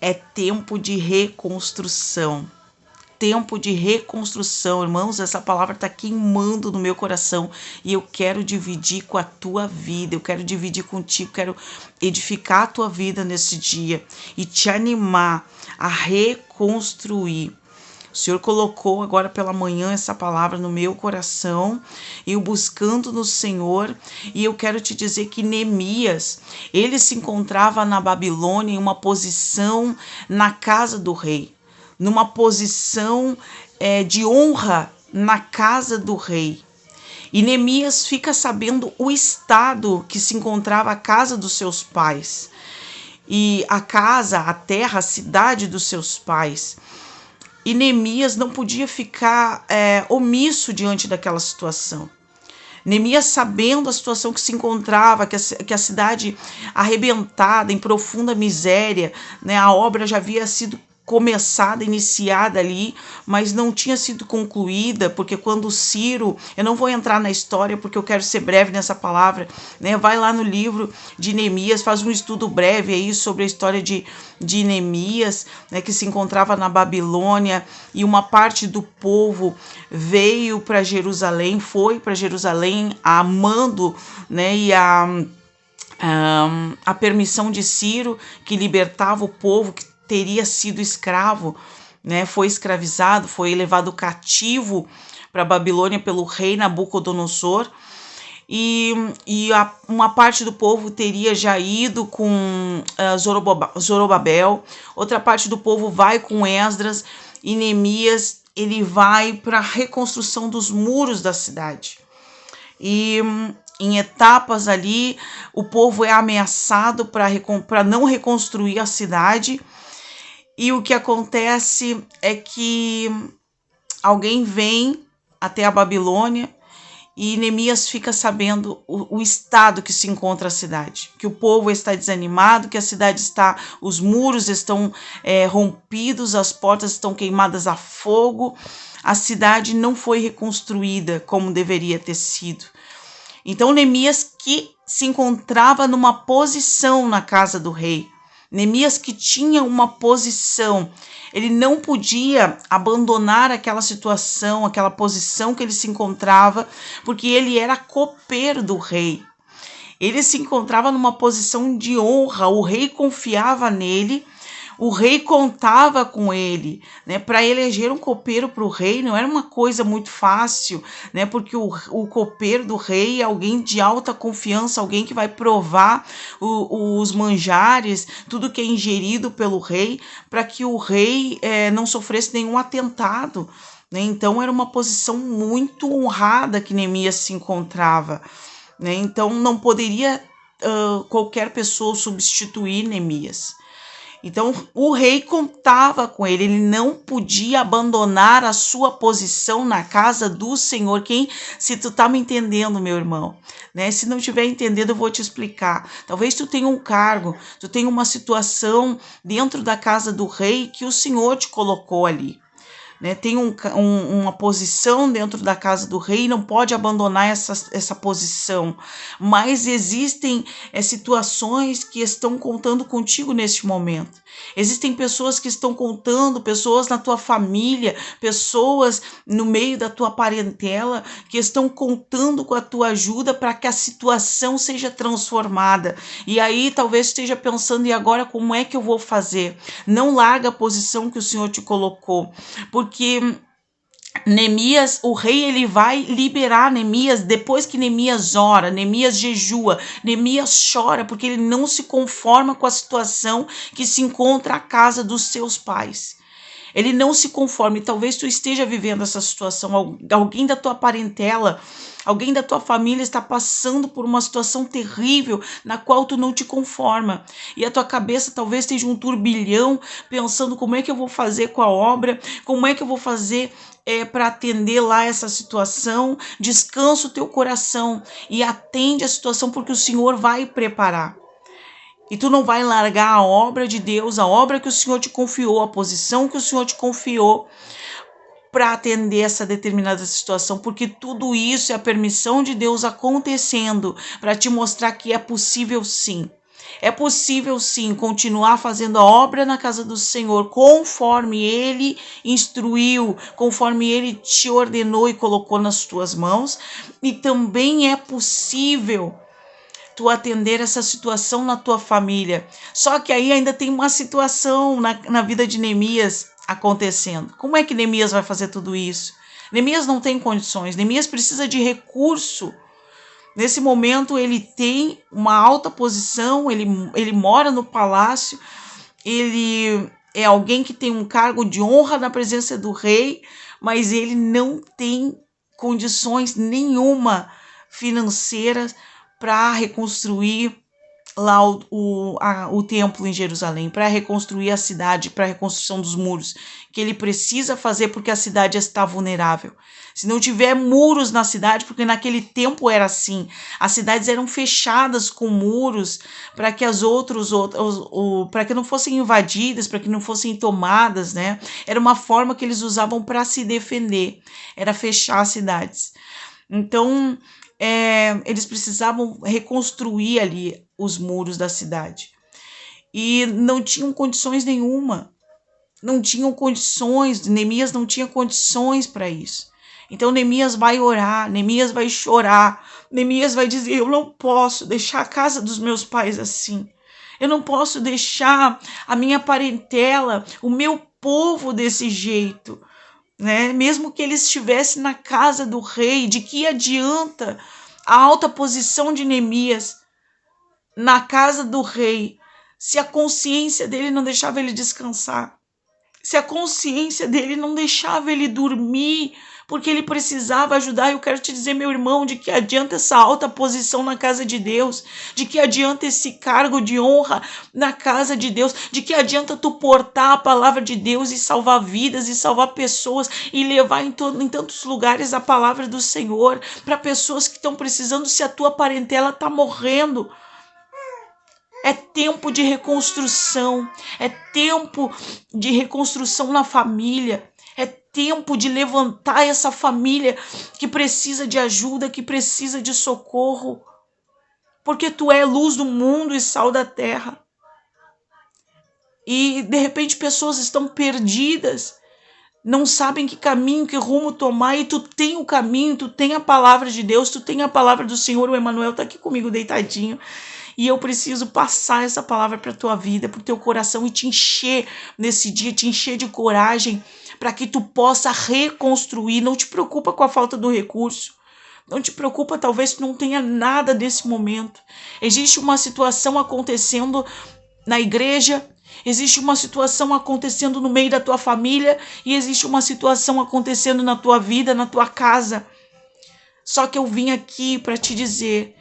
é tempo de reconstrução. Tempo de reconstrução, irmãos, essa palavra está queimando no meu coração e eu quero dividir com a tua vida, eu quero dividir contigo, quero edificar a tua vida nesse dia e te animar a reconstruir. O Senhor colocou agora pela manhã essa palavra no meu coração, eu buscando no Senhor, e eu quero te dizer que Neemias, ele se encontrava na Babilônia em uma posição na casa do rei, numa posição de honra na casa do rei. E Neemias fica sabendo o estado que se encontrava a casa dos seus pais, e a casa, a terra, a cidade dos seus pais. E Neemias não podia ficar omisso diante daquela situação. Neemias, sabendo a situação que se encontrava, que a cidade arrebentada, em profunda miséria, né, a obra já havia sido começada, iniciada ali, mas não tinha sido concluída, porque quando Ciro, eu não vou entrar na história porque eu quero ser breve nessa palavra, né? Vai lá no livro de Neemias, faz um estudo breve aí sobre a história de Neemias, né, que se encontrava na Babilônia, e uma parte do povo veio para Jerusalém, foi para Jerusalém a mando, né, e a permissão de Ciro, que libertava o povo que teria sido escravo, né, foi escravizado, foi levado cativo para a Babilônia pelo rei Nabucodonosor, e uma parte do povo teria já ido com Zorobabel, outra parte do povo vai com Esdras, e Neemias, ele vai para a reconstrução dos muros da cidade. E em etapas ali, o povo é ameaçado para não reconstruir a cidade, e o que acontece é que alguém vem até a Babilônia e Neemias fica sabendo o estado que se encontra a cidade, que o povo está desanimado, que a cidade está, os muros estão rompidos, as portas estão queimadas a fogo, a cidade não foi reconstruída como deveria ter sido. Então Neemias, que se encontrava numa posição na casa do rei, Neemias, que tinha uma posição, ele não podia abandonar aquela situação, aquela posição que ele se encontrava, porque ele era copeiro do rei. Ele se encontrava numa posição de honra, o rei confiava nele, o rei contava com ele, né? Para eleger um copeiro para o rei não era uma coisa muito fácil, né? Porque o copeiro do rei é alguém de alta confiança, alguém que vai provar os manjares, tudo que é ingerido pelo rei, para que o rei não sofresse nenhum atentado, né? Então era uma posição muito honrada que Neemias se encontrava, né? Então não poderia qualquer pessoa substituir Neemias. Então o rei contava com ele, ele não podia abandonar a sua posição na casa do Senhor. Se tu tá me entendendo, meu irmão, né? Se não estiver entendendo, eu vou te explicar. Talvez tu tenha um cargo, tu tenha uma situação dentro da casa do rei que o Senhor te colocou ali, né? Tem uma posição dentro da casa do rei, não pode abandonar essa posição, mas existem situações que estão contando contigo neste momento, existem pessoas que estão contando, pessoas na tua família, pessoas no meio da tua parentela, que estão contando com a tua ajuda para que a situação seja transformada, e aí talvez esteja pensando, e agora como é que eu vou fazer? Não larga a posição que o Senhor te colocou, porque Neemias, o rei, ele vai liberar Neemias depois que Neemias ora, Neemias jejua, Neemias chora, porque ele não se conforma com a situação que se encontra a casa dos seus pais. Ele não se conforma, e talvez tu esteja vivendo essa situação, alguém da tua parentela, alguém da tua família está passando por uma situação terrível na qual tu não te conforma. E a tua cabeça talvez esteja um turbilhão, pensando como é que eu vou fazer com a obra, como é que eu vou fazer para atender lá essa situação. Descansa o teu coração e atende a situação, porque o Senhor vai preparar. E tu não vai largar a obra de Deus, a obra que o Senhor te confiou, a posição que o Senhor te confiou, para atender essa determinada situação, porque tudo isso é a permissão de Deus acontecendo para te mostrar que é possível sim. É possível sim continuar fazendo a obra na casa do Senhor conforme Ele instruiu, conforme Ele te ordenou e colocou nas tuas mãos. E também é possível tu atender essa situação na tua família. Só que aí ainda tem uma situação na vida de Neemias acontecendo. Como é que Neemias vai fazer tudo isso? Neemias não tem condições, Neemias precisa de recurso. Nesse momento ele tem uma alta posição, ele mora no palácio, ele é alguém que tem um cargo de honra na presença do rei, mas ele não tem condições nenhuma financeiras para reconstruir lá o templo em Jerusalém, para reconstruir a cidade, para a reconstrução dos muros, que ele precisa fazer porque a cidade está vulnerável. Se não tiver muros na cidade, porque naquele tempo era assim, as cidades eram fechadas com muros para que para que não fossem invadidas, para que não fossem tomadas, né? Era uma forma que eles usavam para se defender, era fechar as cidades. Então, eles precisavam reconstruir ali os muros da cidade. E não tinham condições nenhuma. Não tinham condições, Neemias não tinha condições para isso. Então Neemias vai orar, Neemias vai chorar, Neemias vai dizer: eu não posso deixar a casa dos meus pais assim. Eu não posso deixar a minha parentela, o meu povo desse jeito. Né? Mesmo que ele estivesse na casa do rei, de que adianta a alta posição de Neemias na casa do rei, se a consciência dele não deixava ele descansar, se a consciência dele não deixava ele dormir, porque ele precisava ajudar? Eu quero te dizer, meu irmão, de que adianta essa alta posição na casa de Deus? De que adianta esse cargo de honra na casa de Deus? De que adianta tu portar a palavra de Deus e salvar vidas e salvar pessoas e levar em tantos lugares a palavra do Senhor para pessoas que estão precisando, se a tua parentela está morrendo? É tempo de reconstrução, é tempo de reconstrução na família, é tempo de levantar essa família que precisa de ajuda, que precisa de socorro, porque tu é luz do mundo e sal da terra. E de repente pessoas estão perdidas, não sabem que caminho, que rumo tomar, e tu tem o caminho, tu tem a palavra de Deus, tu tem a palavra do Senhor. O Emanuel está aqui comigo deitadinho. E eu preciso passar essa palavra para a tua vida, para o teu coração, e te encher nesse dia, te encher de coragem, para que tu possa reconstruir. Não te preocupa com a falta do recurso. Não te preocupa, talvez tu não tenha nada nesse momento. Existe uma situação acontecendo na igreja, existe uma situação acontecendo no meio da tua família, e existe uma situação acontecendo na tua vida, na tua casa. Só que eu vim aqui para te dizer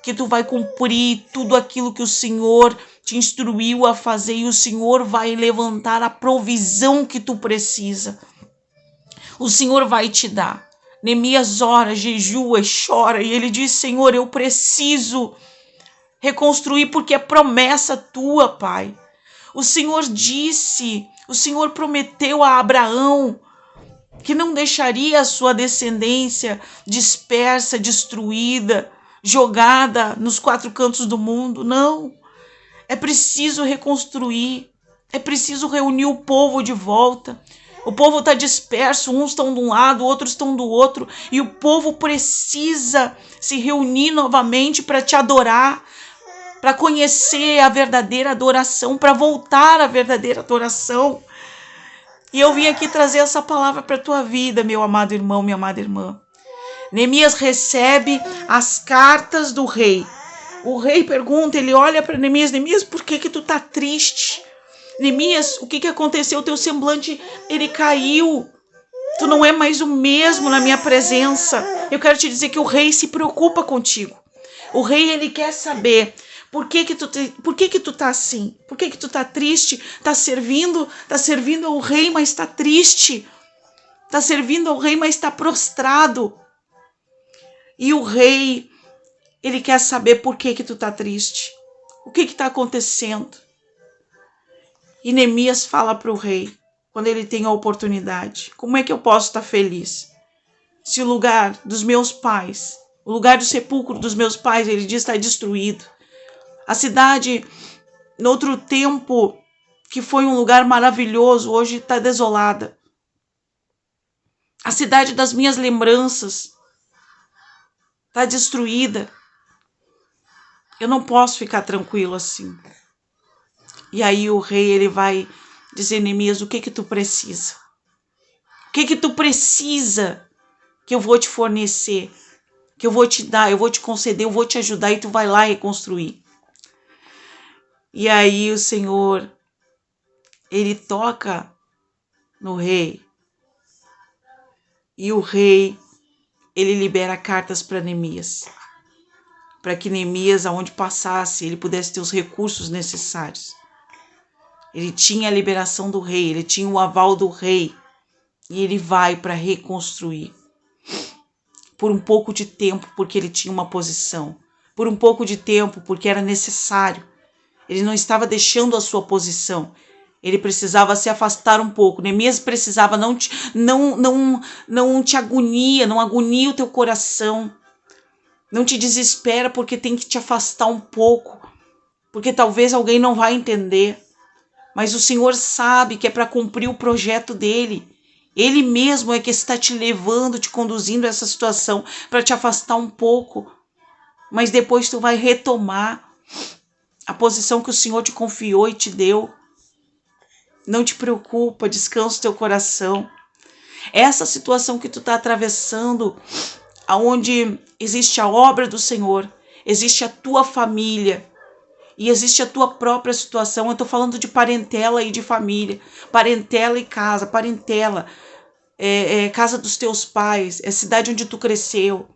que tu vai cumprir tudo aquilo que o Senhor te instruiu a fazer, e o Senhor vai levantar a provisão que tu precisa. O Senhor vai te dar. Neemias ora, jejua e chora, e ele diz: Senhor, eu preciso reconstruir porque é promessa tua, Pai. O Senhor disse, o Senhor prometeu a Abraão que não deixaria a sua descendência dispersa, destruída, jogada nos quatro cantos do mundo. Não, é preciso reconstruir, é preciso reunir o povo de volta. O povo está disperso, uns estão de um lado, outros estão do outro, e o povo precisa se reunir novamente para te adorar, para conhecer a verdadeira adoração, para voltar à verdadeira adoração. E eu vim aqui trazer essa palavra para a tua vida, meu amado irmão, minha amada irmã. Neemias recebe as cartas do rei. O rei pergunta, ele olha para Neemias: Neemias, por que tu tá triste? Neemias, o que aconteceu? O teu semblante, ele caiu. Tu não é mais o mesmo na minha presença. Eu quero te dizer que o rei se preocupa contigo. O rei, ele quer saber por que tu tá assim? Por que tu tá triste? Tá servindo ao rei, mas tá triste. Tá servindo ao rei, mas tá prostrado. E o rei, ele quer saber por que tu tá triste. O que tá acontecendo? E Neemias fala para o rei, quando ele tem a oportunidade: como é que eu posso estar feliz? Se o lugar dos meus pais, o lugar do sepulcro dos meus pais, ele diz, está destruído. A cidade, no outro tempo, que foi um lugar maravilhoso, hoje está desolada. A cidade das minhas lembranças está destruída. Eu não posso ficar tranquilo assim. E aí o rei, ele vai dizer, Neemias, o que tu precisa? O que tu precisa que eu vou te fornecer? Que eu vou te dar, eu vou te conceder, eu vou te ajudar e tu vai lá reconstruir. E aí o Senhor, ele toca no rei. E o rei, ele libera cartas para Neemias. Para que Neemias, aonde passasse, ele pudesse ter os recursos necessários. Ele tinha a liberação do rei, ele tinha o aval do rei. E ele vai para reconstruir. Por um pouco de tempo, porque ele tinha uma posição. Por um pouco de tempo, porque era necessário. Ele não estava deixando a sua posição. Ele precisava se afastar um pouco. Neemias precisava, não te agonia, não agonia o teu coração. Não te desespera porque tem que te afastar um pouco. Porque talvez alguém não vai entender. Mas o Senhor sabe que é para cumprir o projeto dele. Ele mesmo é que está te levando, te conduzindo a essa situação para te afastar um pouco. Mas depois tu vai retomar a posição que o Senhor te confiou e te deu. Não te preocupa, descansa o teu coração. Essa situação que tu está atravessando, onde existe a obra do Senhor, existe a tua família e existe a tua própria situação. Eu estou falando de parentela e de família, parentela e casa, parentela, casa dos teus pais, é cidade onde tu cresceu,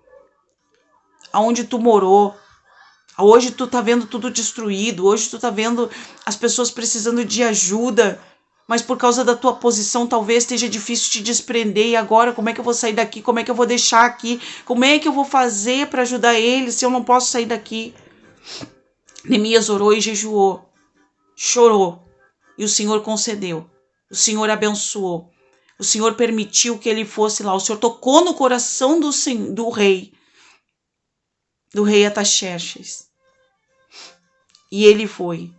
aonde tu morou. Hoje tu tá vendo tudo destruído, hoje tu tá vendo as pessoas precisando de ajuda, mas por causa da tua posição talvez esteja difícil te desprender. E agora, como é que eu vou sair daqui? Como é que eu vou deixar aqui? Como é que eu vou fazer para ajudar eles se eu não posso sair daqui? Neemias orou e jejuou, chorou, e o Senhor concedeu, o Senhor abençoou, o Senhor permitiu que ele fosse lá, o Senhor tocou no coração do rei Ataxerxes. E ele foi.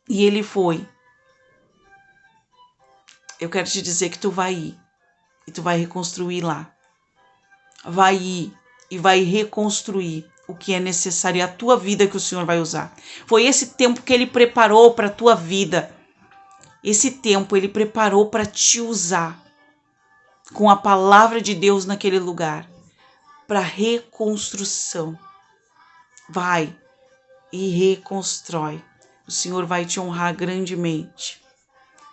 E ele foi. Eu quero te dizer que tu vai ir. E tu vai reconstruir lá. Vai ir e vai reconstruir o que é necessário. É a tua vida que o Senhor vai usar. Foi esse tempo que ele preparou para a tua vida. Esse tempo ele preparou para te usar. Com a palavra de Deus naquele lugar. Para reconstrução. Vai e reconstrói. O Senhor vai te honrar grandemente.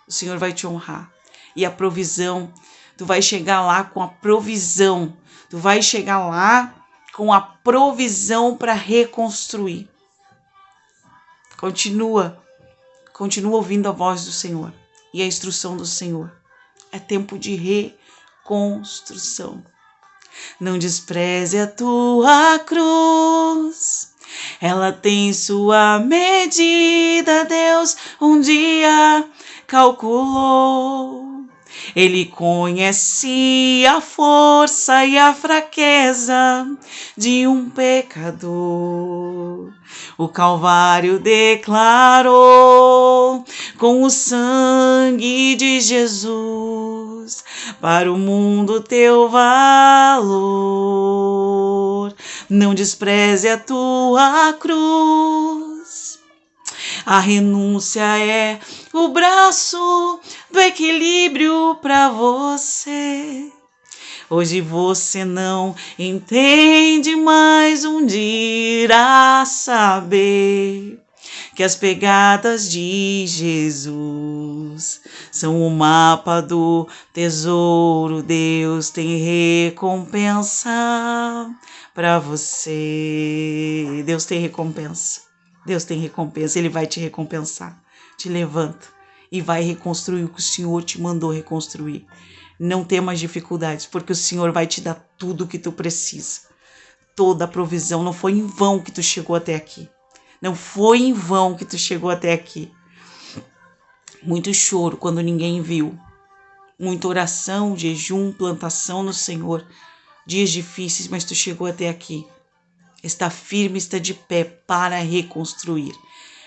O Senhor vai te honrar. E a provisão, tu vai chegar lá com a provisão. Tu vai chegar lá com a provisão para reconstruir. Continua ouvindo a voz do Senhor e a instrução do Senhor. É tempo de reconstrução. Não despreze a tua cruz. Ela tem sua medida, Deus um dia calculou. Ele conhece a força e a fraqueza de um pecador. O Calvário declarou com o sangue de Jesus para o mundo teu valor. Não despreze a tua cruz. A renúncia é o braço do equilíbrio para você. Hoje você não entende, mas um dia irá saber que as pegadas de Jesus são o mapa do tesouro. Deus tem recompensa para você. Deus tem recompensa. Deus tem recompensa. Ele vai te recompensar. Te levanta e vai reconstruir o que o Senhor te mandou reconstruir. Não temas dificuldades, porque o Senhor vai te dar tudo o que tu precisa. Toda a provisão. Não foi em vão que tu chegou até aqui. Não foi em vão que tu chegou até aqui. Muito choro quando ninguém viu. Muita oração, jejum, plantação no Senhor. Dias difíceis, mas tu chegou até aqui. está firme, está de pé para reconstruir.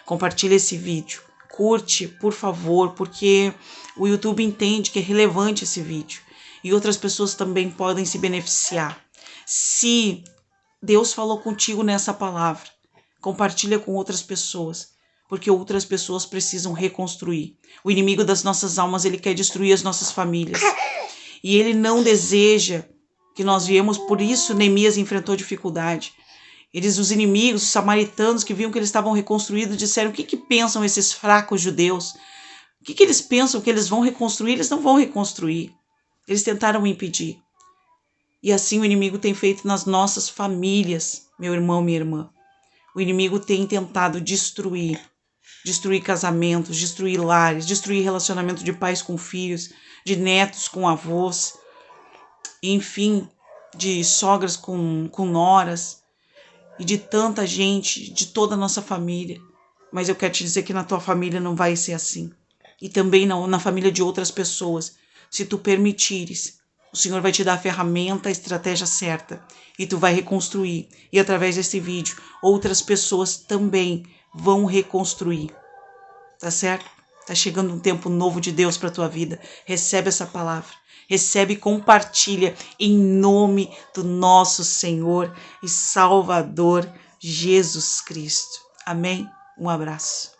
Compartilhe esse vídeo, curte, por favor, porque o YouTube entende que é relevante esse vídeo e outras pessoas também podem se beneficiar. Se Deus falou contigo nessa palavra, compartilha com outras pessoas, porque outras pessoas precisam reconstruir. O inimigo das nossas almas, ele quer destruir as nossas famílias. E ele não deseja que nós viemos, por isso Neemias enfrentou dificuldade. Os inimigos, os samaritanos que viam que eles estavam reconstruídos, disseram: o que pensam esses fracos judeus? O que eles pensam que eles vão reconstruir? Eles não vão reconstruir. Eles tentaram impedir. E assim o inimigo tem feito nas nossas famílias, meu irmão, minha irmã. O inimigo tem tentado destruir casamentos, destruir lares, destruir relacionamento de pais com filhos, de netos com avós, enfim, de sogras com noras e de tanta gente, de toda a nossa família. Mas eu quero te dizer que na tua família não vai ser assim. E também não na família de outras pessoas. Se tu permitires, o Senhor vai te dar a ferramenta, a estratégia certa. E tu vai reconstruir. E através desse vídeo, outras pessoas também vão reconstruir. Tá certo? Tá chegando um tempo novo de Deus para tua vida. Recebe essa palavra. Recebe e compartilha em nome do nosso Senhor e Salvador Jesus Cristo. Amém? Um abraço.